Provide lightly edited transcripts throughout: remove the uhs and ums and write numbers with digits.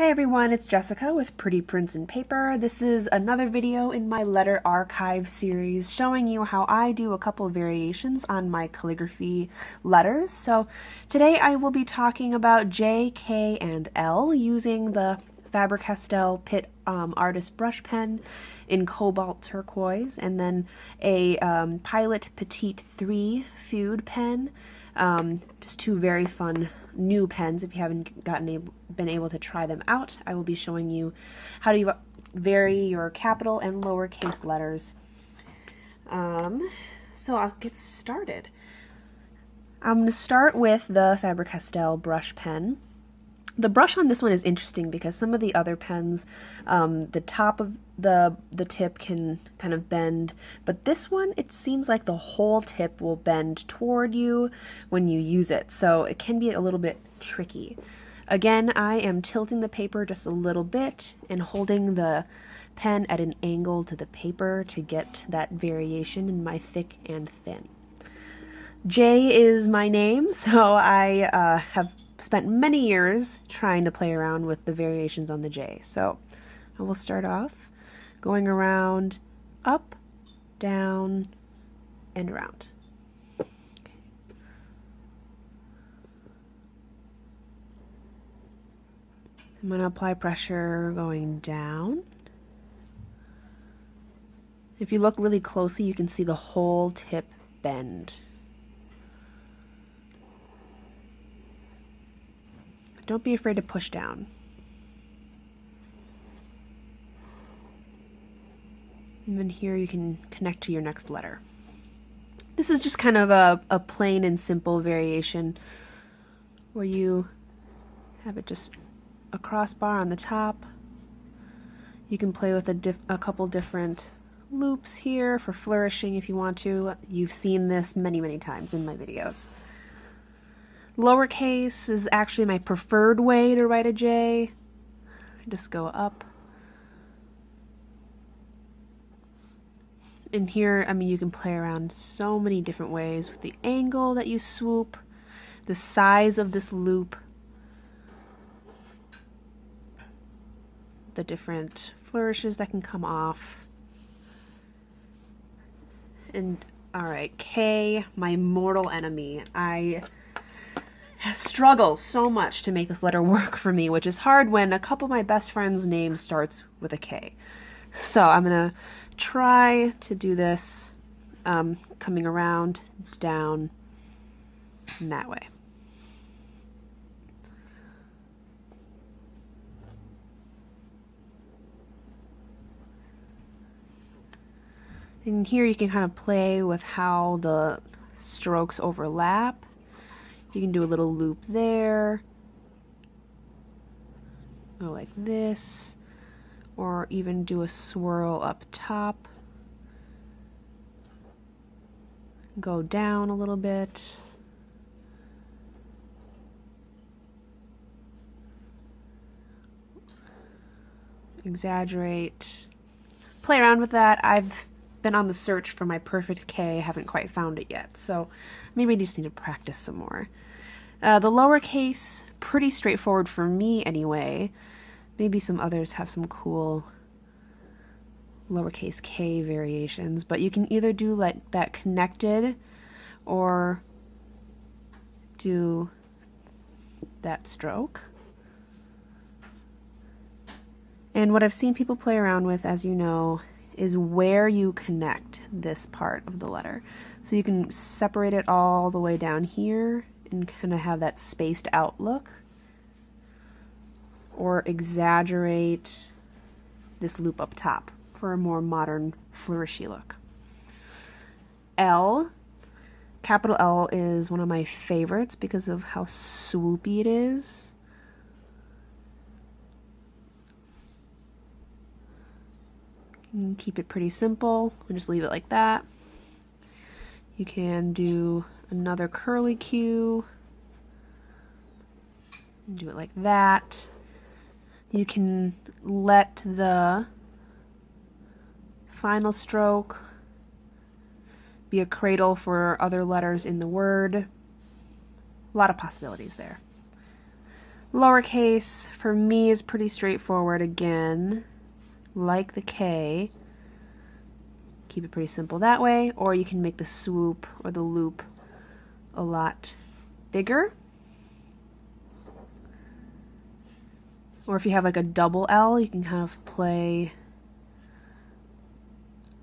Hey everyone, it's Jessica with Pretty Prints and Paper. This is another video in my letter archive series showing you how I do a couple of variations on my calligraphy letters. So today I will be talking about J, K, and L using the Faber Castell Pitt artist brush pen in cobalt turquoise, and then a Pilot Petit3 Fude pen. Just two very fun new pens. If you haven't been able to try them out, I will be showing you how to vary your capital and lowercase letters. So I'll get started. I'm going to start with the Faber Castell brush pen. The brush on this one is interesting because some of the other pens, the top of the tip can kind of bend, but this one, it seems like the whole tip will bend toward you when you use it, so it can be a little bit tricky. Again, I am tilting the paper just a little bit and holding the pen at an angle to the paper to get that variation in my thick and thin. J is my name, so I have spent many years trying to play around with the variations on the J. So I will start off going around, up, down, and around. I'm going to apply pressure going down. If you look really closely, you can see the whole tip bend. Don't be afraid to push down. And then here you can connect to your next letter. This is just kind of a plain and simple variation where you have it just a crossbar on the top. You can play with a couple different loops here for flourishing if you want to. You've seen this many, many times in my videos. Lowercase is actually my preferred way to write a J. Just go up. And here, I mean, you can play around so many different ways with the angle that you swoop, the size of this loop, the different flourishes that can come off. And alright, K, my mortal enemy. I struggle so much to make this letter work for me, which is hard when a couple of my best friends' name starts with a K. So I'm going to try to do this coming around, down, and that way. And here you can kind of play with how the strokes overlap. You can do a little loop there, go like this, or even do a swirl up top, go down a little bit, exaggerate, play around with that. I've been on the search for my perfect K, haven't quite found it yet, so maybe I just need to practice some more. The lowercase, pretty straightforward for me anyway. Maybe some others have some cool lowercase k variations, but you can either do like that connected or do that stroke. And what I've seen people play around with, as you know, is where you connect this part of the letter. So you can separate it all the way down here and kind of have that spaced out look, or exaggerate this loop up top for a more modern flourishy look. L, capital L, is one of my favorites because of how swoopy it is. And keep it pretty simple and just leave it like that. You can do another curly Q and do it like that. You can let the final stroke be a cradle for other letters in the word. A lot of possibilities there. Lowercase, for me, is pretty straightforward again, like the K. Keep it pretty simple that way, or you can make the swoop or the loop a lot bigger. Or if you have like a double L, you can kind of play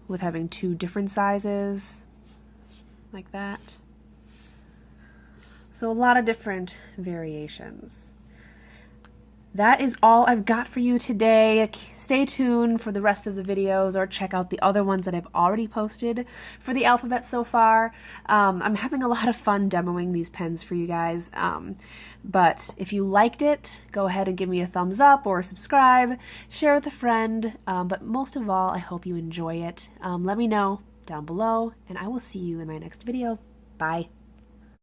with having two different sizes, like that. So a lot of different variations. That is all I've got for you today. Stay tuned for the rest of the videos, or check out the other ones that I've already posted for the alphabet so far. I'm having a lot of fun demoing these pens for you guys. But if you liked it, go ahead and give me a thumbs up or subscribe, share with a friend. But most of all, I hope you enjoy it. Let me know down below, and I will see you in my next video. Bye.